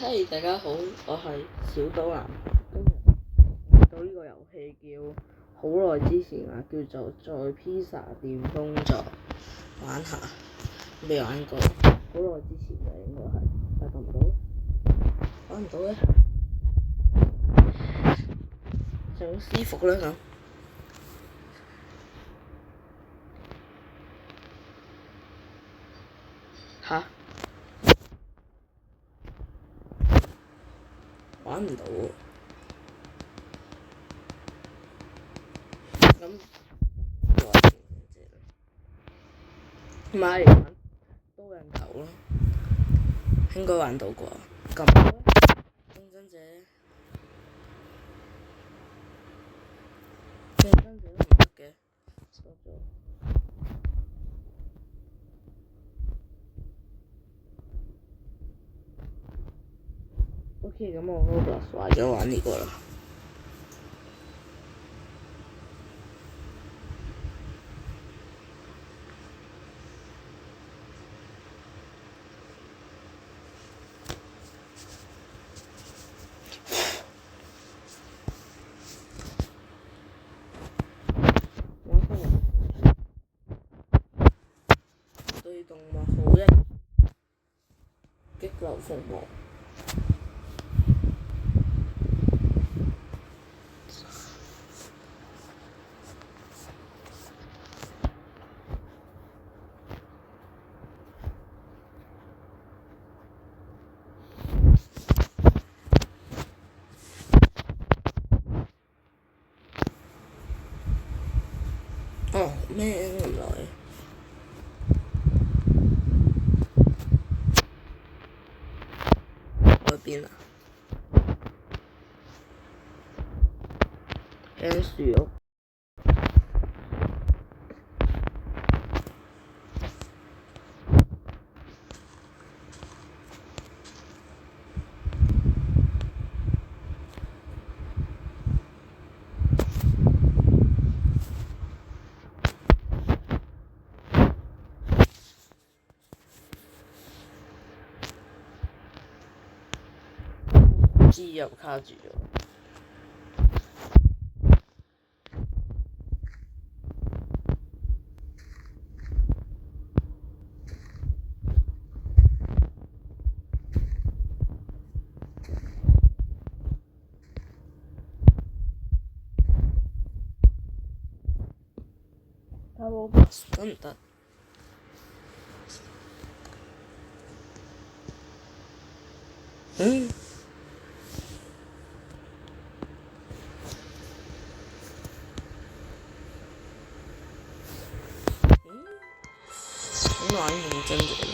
嘿，大家好，我係小島男。今日玩到呢個遊戲叫好耐之前啊，叫做在披薩店工作，玩下。未玩過，好耐之前嘅應該係，但係唔到，玩唔到咧，想私服啦咁。吓？玩唔到喎。咁唔係多人頭咯，應該玩到啩？撳競爭者，競爭者都唔得嘅，錯咗。OK，咁我 Roblox 壞咗玩呢個啦。對動物好一激流鳳凰。哦，咩原來？我喺邊啊？間樹屋。又卡住咗。打 Roblox 得唔得？嗯。咁玩競爭者咯。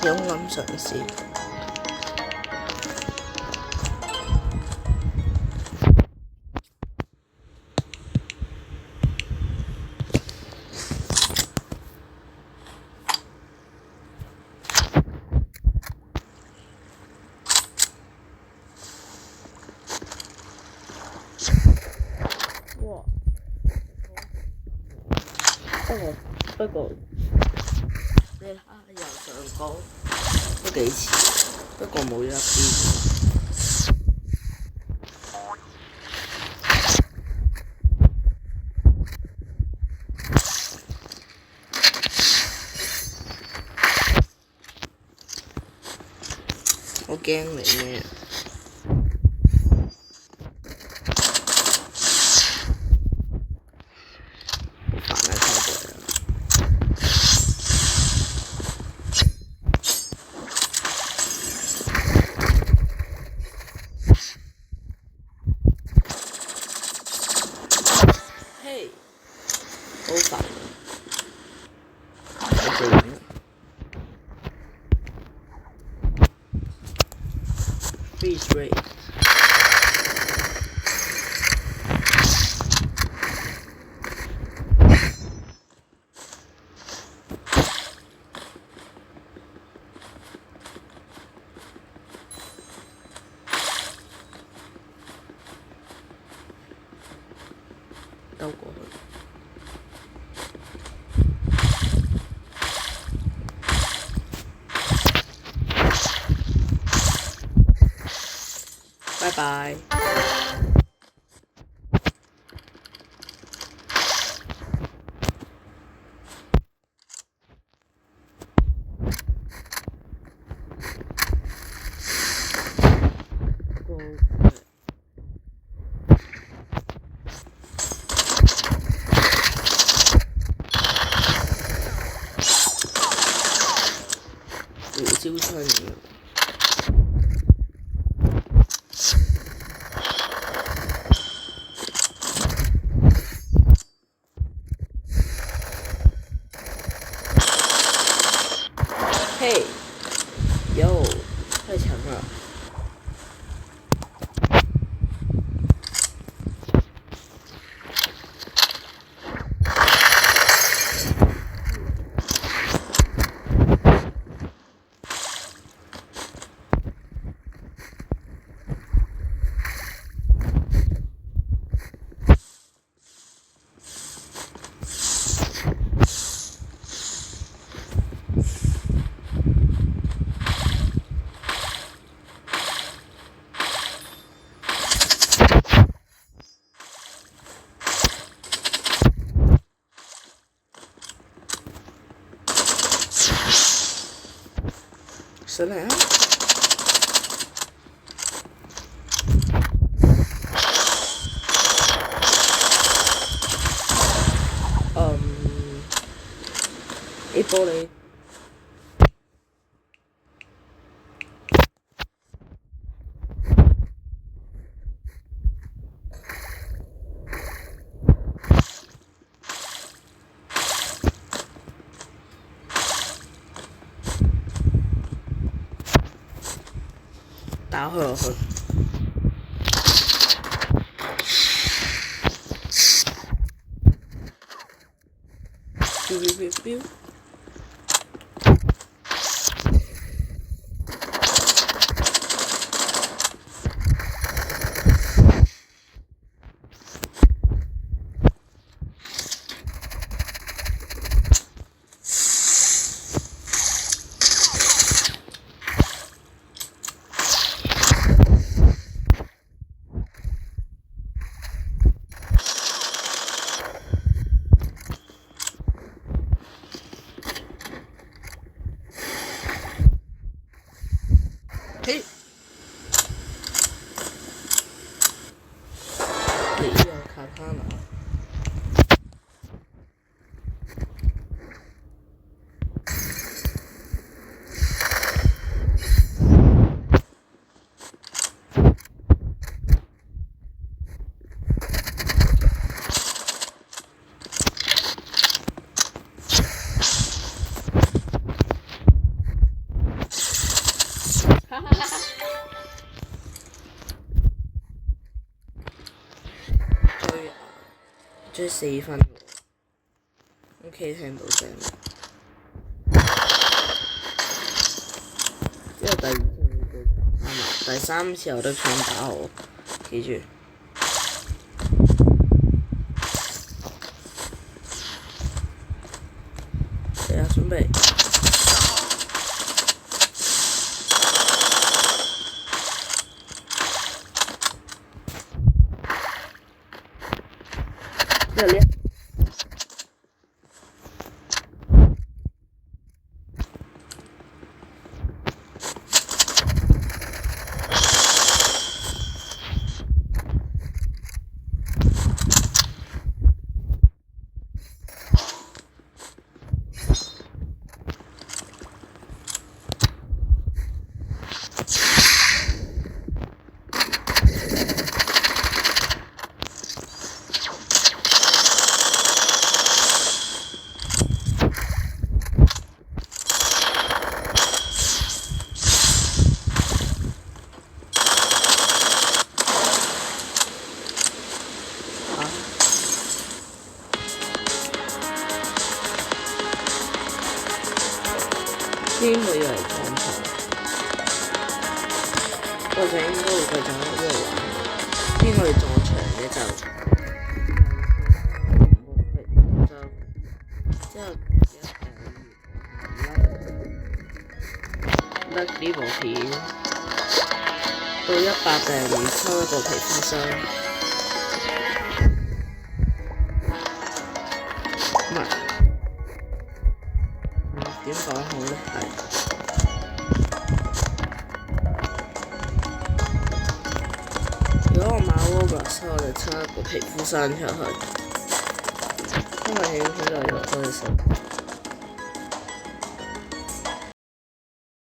勇敢嘗試。哇！不過你睇下右上角都幾似，不過冇咗一邊。我驚你咩？好煩啊！錯咗啦。嘿，好煩啊！我做緊。Freeze rate。兜過去。拜拜。胡椒槍咁樣。嘿，喲，太強了！上嚟啊！A玻璃。打開落去。飆飆飆飆！嘿，你有卡塔拿。追4分喎，OK 聽到聲。之後第2次會到第3次有得槍打我，記住。嚟啊，準備。這裡。邊個要嚟撞牆？或者應該會繼續喺呢度玩。邊個嚟撞牆嘅就？得呢部片到100訂閱抽一個皮膚箱，唔係點講好咧？係如果我買 Roblox，我就抽一個皮膚箱出去，因為起片就有多隻手。